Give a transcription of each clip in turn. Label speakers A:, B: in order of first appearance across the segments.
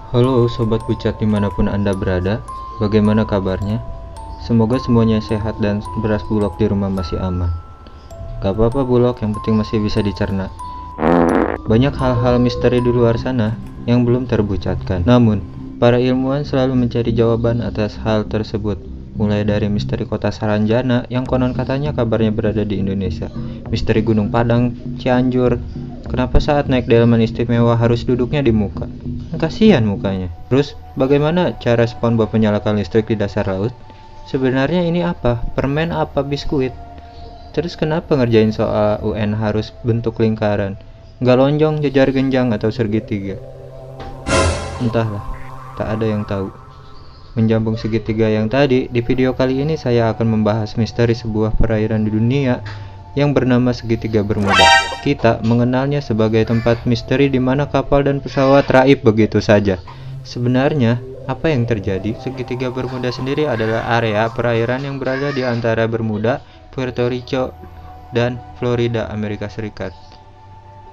A: Halo Sobat Bucat dimanapun Anda berada, bagaimana kabarnya? Semoga semuanya sehat dan beras Bulog di rumah masih aman. Gak apa-apa Bulog, yang penting masih bisa dicerna. Banyak hal-hal misteri di luar sana yang belum terbucatkan. Namun, para ilmuwan selalu mencari jawaban atas hal tersebut. Mulai dari misteri kota Saranjana yang konon katanya kabarnya berada di Indonesia, misteri Gunung Padang, Cianjur, kenapa saat naik delman istimewa harus duduknya di muka? Kasihan mukanya. Terus, bagaimana cara SpongeBob menyalakan listrik di dasar laut? Sebenarnya ini apa? Permen apa biskuit? Terus kenapa ngerjain soal UN harus bentuk lingkaran? Nggak lonjong, jejar genjang, atau segitiga? Entahlah, tak ada yang tahu. Menjambung segitiga yang tadi, di video kali ini saya akan membahas misteri sebuah perairan di dunia yang bernama segitiga Bermuda. Kita mengenalnya sebagai tempat misteri di mana kapal dan pesawat raib begitu saja. Sebenarnya, apa yang terjadi? Segitiga Bermuda sendiri adalah area perairan yang berada di antara Bermuda, Puerto Rico, dan Florida, Amerika Serikat.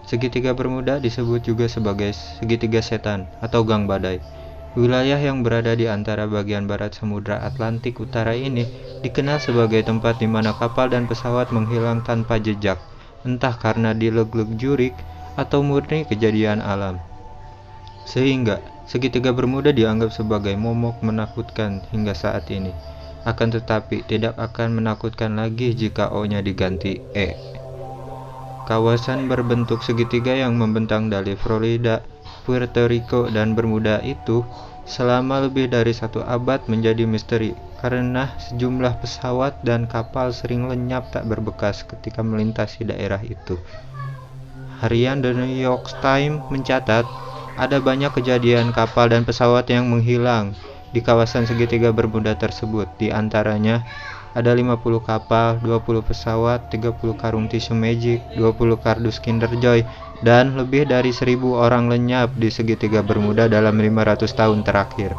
A: Segitiga Bermuda disebut juga sebagai segitiga setan atau gang badai. Wilayah yang berada di antara bagian barat Samudra Atlantik Utara ini dikenal sebagai tempat di mana kapal dan pesawat menghilang tanpa jejak, entah karena dileg-leg jurik atau murni kejadian alam. Sehingga, segitiga Bermuda dianggap sebagai momok menakutkan hingga saat ini. Akan tetapi, tidak akan menakutkan lagi jika O-nya diganti E. Kawasan berbentuk segitiga yang membentang dari Florida, Puerto Rico, dan Bermuda itu selama lebih dari 1 abad menjadi misteri karena sejumlah pesawat dan kapal sering lenyap tak berbekas ketika melintasi daerah itu. Harian The New York Times mencatat ada banyak kejadian kapal dan pesawat yang menghilang di kawasan segitiga Bermuda tersebut. Di antaranya ada 50 kapal, 20 pesawat, 30 karung tisu magic, 20 kardus Kinder Joy, dan lebih dari 1000 orang lenyap di segitiga Bermuda dalam 500 tahun terakhir.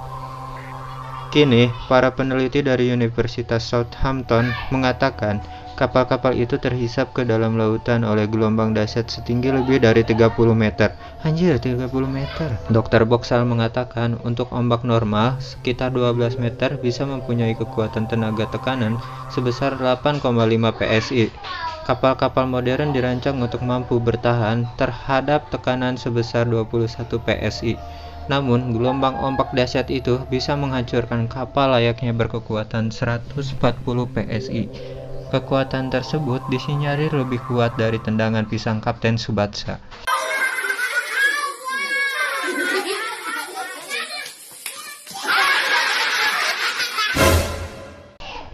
A: Kini, para peneliti dari Universitas Southampton mengatakan kapal-kapal itu terhisap ke dalam lautan oleh gelombang dahsyat setinggi lebih dari 30 meter. Anjir, 30 meter. Dr. Boxall mengatakan untuk ombak normal sekitar 12 meter bisa mempunyai kekuatan tenaga tekanan sebesar 8,5 PSI. Kapal-kapal modern dirancang untuk mampu bertahan terhadap tekanan sebesar 21 PSI. Namun, gelombang ombak dahsyat itu bisa menghancurkan kapal layaknya berkekuatan 140 PSI. Kekuatan tersebut disinyalir lebih kuat dari tendangan pisang Kapten Tsubasa.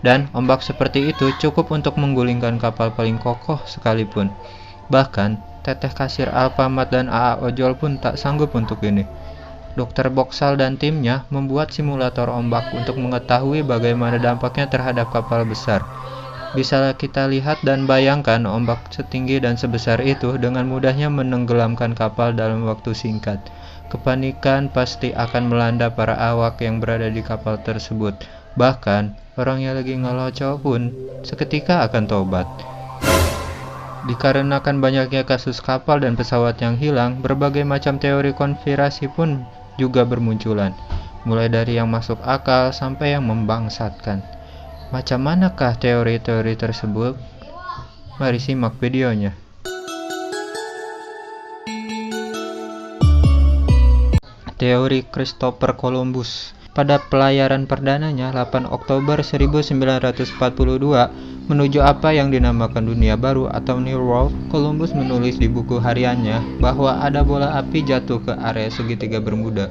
A: Dan ombak seperti itu cukup untuk menggulingkan kapal paling kokoh sekalipun. Bahkan, teteh kasir Alfamart dan AA ojol pun tak sanggup untuk ini. Dr. Boxall dan timnya membuat simulator ombak untuk mengetahui bagaimana dampaknya terhadap kapal besar. Bisa kita lihat dan bayangkan ombak setinggi dan sebesar itu dengan mudahnya menenggelamkan kapal dalam waktu singkat. Kepanikan pasti akan melanda para awak yang berada di kapal tersebut. Bahkan, orang yang lagi ngeloco pun seketika akan tobat. Dikarenakan banyaknya kasus kapal dan pesawat yang hilang, berbagai macam teori konspirasi pun juga bermunculan, mulai dari yang masuk akal sampai yang membangsatkan. Macam manakah teori-teori tersebut? Mari simak videonya. Teori Christopher Columbus. Pada pelayaran perdananya 8 Oktober 1942 menuju apa yang dinamakan dunia baru atau New World, Columbus menulis di buku hariannya bahwa ada bola api jatuh ke area segitiga Bermuda.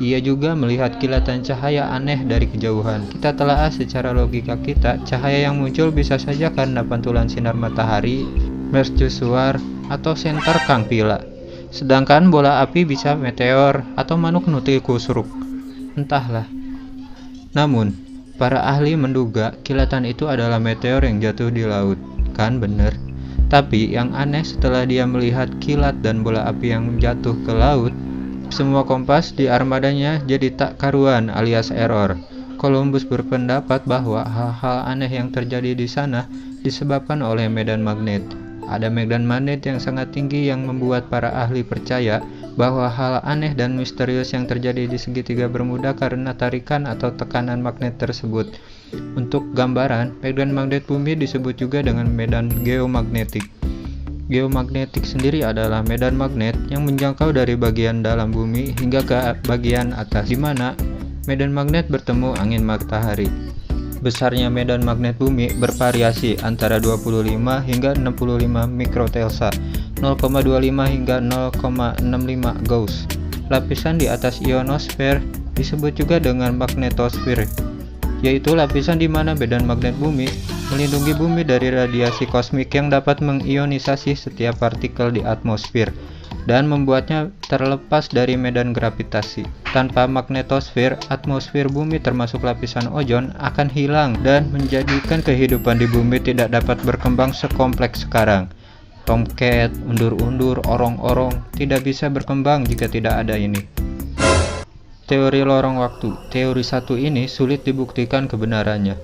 A: Ia juga melihat kilatan cahaya aneh dari kejauhan. Kita telaah secara logika kita, cahaya yang muncul bisa saja karena pantulan sinar matahari, mercusuar, atau senter Kang Pila. Sedangkan bola api bisa meteor atau manuk nutil kusruk. Entahlah. Namun, para ahli menduga kilatan itu adalah meteor yang jatuh di laut. Kan bener? Tapi yang aneh setelah dia melihat kilat dan bola api yang jatuh ke laut, semua kompas di armadanya jadi tak karuan alias error. Columbus berpendapat bahwa hal-hal aneh yang terjadi di sana disebabkan oleh medan magnet. Ada medan magnet yang sangat tinggi yang membuat para ahli percaya bahwa hal aneh dan misterius yang terjadi di segitiga Bermuda karena tarikan atau tekanan magnet tersebut. Untuk gambaran, medan magnet bumi disebut juga dengan medan geomagnetik. Geomagnetik sendiri adalah medan magnet yang menjangkau dari bagian dalam bumi hingga ke bagian atas, di mana medan magnet bertemu angin matahari. Besarnya medan magnet bumi bervariasi antara 25 hingga 65 mikrotelsa, 0,25 hingga 0,65 Gauss. Lapisan di atas ionosfer disebut juga dengan magnetosfer, yaitu lapisan di mana medan magnet bumi melindungi bumi dari radiasi kosmik yang dapat mengionisasi setiap partikel di atmosfer dan membuatnya terlepas dari medan gravitasi. Tanpa magnetosfer, atmosfer bumi termasuk lapisan ozon akan hilang dan menjadikan kehidupan di bumi tidak dapat berkembang sekompleks sekarang. Tomcat, undur-undur, orong-orong tidak bisa berkembang jika tidak ada ini. Teori lorong waktu. Teori satu ini sulit dibuktikan kebenarannya,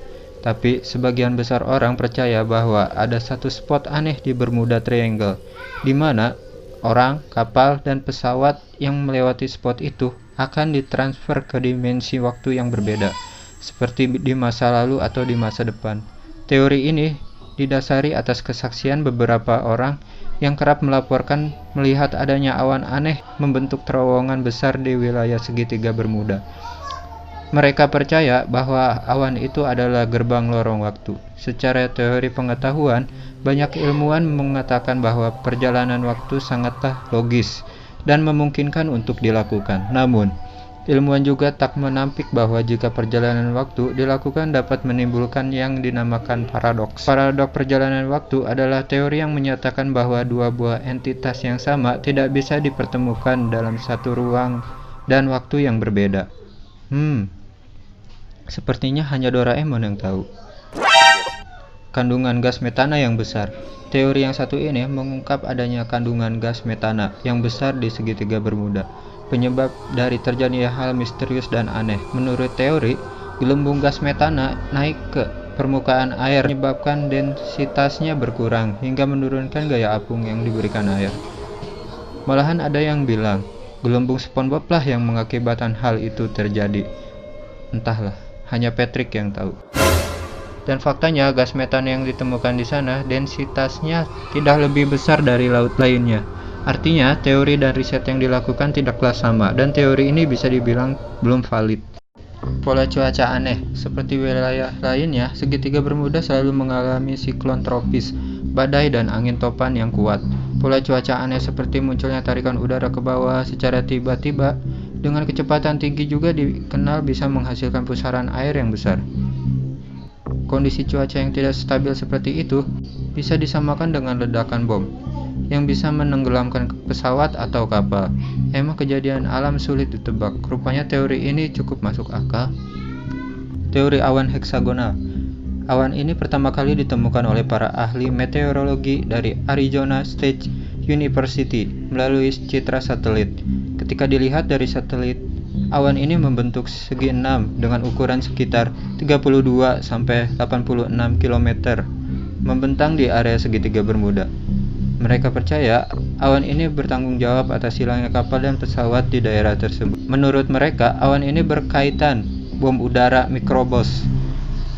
A: tapi sebagian besar orang percaya bahwa ada satu spot aneh di Bermuda Triangle, di mana orang, kapal, dan pesawat yang melewati spot itu akan ditransfer ke dimensi waktu yang berbeda, seperti di masa lalu atau di masa depan. Teori ini didasari atas kesaksian beberapa orang yang kerap melaporkan melihat adanya awan aneh membentuk terowongan besar di wilayah segitiga Bermuda. Mereka percaya bahwa awan itu adalah gerbang lorong waktu. Secara teori pengetahuan, banyak ilmuwan mengatakan bahwa perjalanan waktu sangatlah logis dan memungkinkan untuk dilakukan. Namun, ilmuwan juga tak menampik bahwa jika perjalanan waktu dilakukan dapat menimbulkan yang dinamakan paradoks. Paradoks perjalanan waktu adalah teori yang menyatakan bahwa dua buah entitas yang sama tidak bisa dipertemukan dalam satu ruang dan waktu yang berbeda. Sepertinya hanya Doraemon yang tahu. Kandungan gas metana yang besar. Teori yang satu ini mengungkap adanya kandungan gas metana yang besar di segitiga Bermuda, penyebab dari terjadinya hal misterius dan aneh. Menurut teori, gelembung gas metana naik ke permukaan air menyebabkan densitasnya berkurang hingga menurunkan gaya apung yang diberikan air. Malahan ada yang bilang, gelembung SpongeBob lah yang mengakibatkan hal itu terjadi. Entahlah, hanya Patrick yang tahu. Dan faktanya, gas metana yang ditemukan di sana densitasnya tidak lebih besar dari laut lainnya. Artinya, teori dan riset yang dilakukan tidaklah sama, dan teori ini bisa dibilang belum valid. Pola cuaca aneh. Seperti wilayah lainnya, segitiga Bermuda selalu mengalami siklon tropis, badai, dan angin topan yang kuat. Pola cuaca aneh seperti munculnya tarikan udara ke bawah secara tiba-tiba dengan kecepatan tinggi juga dikenal bisa menghasilkan pusaran air yang besar. Kondisi cuaca yang tidak stabil seperti itu bisa disamakan dengan ledakan bom yang bisa menenggelamkan pesawat atau kapal. Emang kejadian alam sulit ditebak. Rupanya teori ini cukup masuk akal. Teori awan heksagonal. Awan ini pertama kali ditemukan oleh para ahli meteorologi dari Arizona State University melalui citra satelit. Ketika dilihat dari satelit, awan ini membentuk segi 6 dengan ukuran sekitar 32 sampai 86 km, membentang di area segitiga Bermuda. Mereka percaya awan ini bertanggung jawab atas hilangnya kapal dan pesawat di daerah tersebut. Menurut mereka, awan ini berkaitan bom udara mikrobos,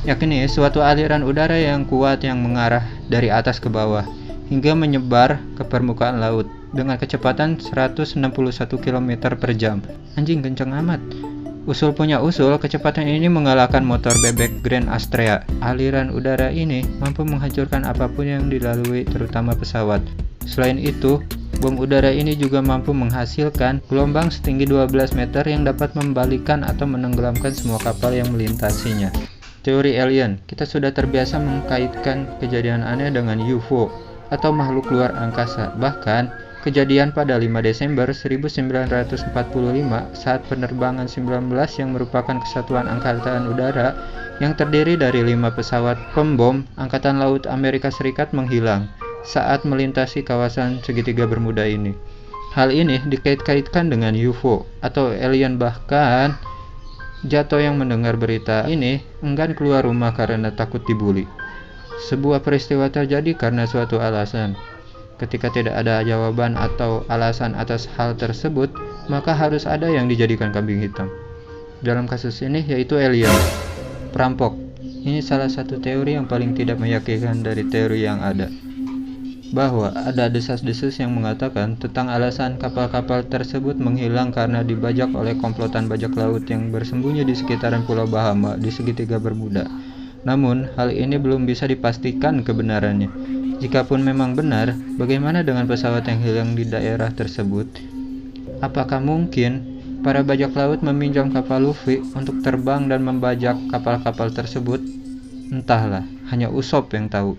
A: yakni suatu aliran udara yang kuat yang mengarah dari atas ke bawah hingga menyebar ke permukaan laut dengan kecepatan 161 km per jam. Anjing, kenceng amat. Usul punya usul, kecepatan ini mengalahkan motor bebek Grand Astrea. Aliran udara ini mampu menghancurkan apapun yang dilalui, terutama pesawat. Selain itu, bom udara ini juga mampu menghasilkan gelombang setinggi 12 meter yang dapat membalikan atau menenggelamkan semua kapal yang melintasinya. Teori alien. Kita sudah terbiasa mengkaitkan kejadian aneh dengan UFO atau makhluk luar angkasa. Bahkan, kejadian pada 5 Desember 1945 saat penerbangan 19 yang merupakan kesatuan angkatan udara yang terdiri dari 5 pesawat pembom Angkatan Laut Amerika Serikat menghilang saat melintasi kawasan segitiga Bermuda ini. Hal ini dikait-kaitkan dengan UFO atau alien, bahkan Jato yang mendengar berita ini enggan keluar rumah karena takut dibuli. Sebuah peristiwa terjadi karena suatu alasan. Ketika tidak ada jawaban atau alasan atas hal tersebut, maka harus ada yang dijadikan kambing hitam. Dalam kasus ini yaitu alien, perampok. Ini salah satu teori yang paling tidak meyakinkan dari teori yang ada, bahwa ada desas-desus yang mengatakan tentang alasan kapal-kapal tersebut menghilang karena dibajak oleh komplotan bajak laut yang bersembunyi di sekitaran Pulau Bahama di segitiga Bermuda. Namun, hal ini belum bisa dipastikan kebenarannya. Jikapun memang benar, bagaimana dengan pesawat yang hilang di daerah tersebut? Apakah mungkin para bajak laut meminjam kapal Luffy untuk terbang dan membajak kapal-kapal tersebut? Entahlah, hanya Usopp yang tahu.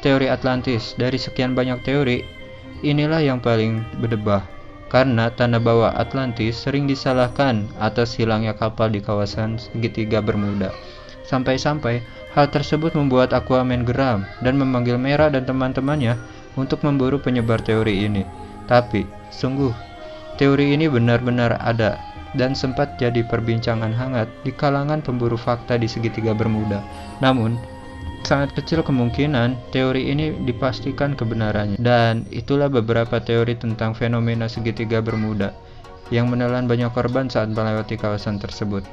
A: Teori Atlantis. Dari sekian banyak teori, inilah yang paling berdebah, karena tanah bawah Atlantis sering disalahkan atas hilangnya kapal di kawasan segitiga Bermuda. Sampai-sampai hal tersebut membuat Aquaman geram dan memanggil Mera dan teman-temannya untuk memburu penyebar teori ini. Tapi, sungguh, teori ini benar-benar ada dan sempat jadi perbincangan hangat di kalangan pemburu fakta di segitiga Bermuda. Namun, sangat kecil kemungkinan teori ini dipastikan kebenarannya. Dan itulah beberapa teori tentang fenomena segitiga Bermuda yang menelan banyak korban saat melewati kawasan tersebut.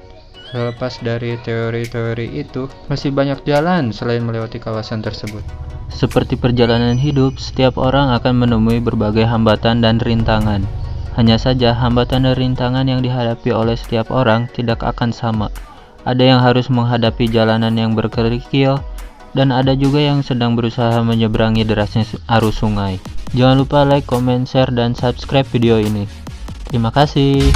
A: Selepas dari teori-teori itu, masih banyak jalan selain melewati kawasan tersebut. Seperti perjalanan hidup, setiap orang akan menemui berbagai hambatan dan rintangan. Hanya saja, hambatan dan rintangan yang dihadapi oleh setiap orang tidak akan sama. Ada yang harus menghadapi jalanan yang berkerikil, dan ada juga yang sedang berusaha menyeberangi derasnya arus sungai. Jangan lupa like, comment, share, dan subscribe video ini. Terima kasih.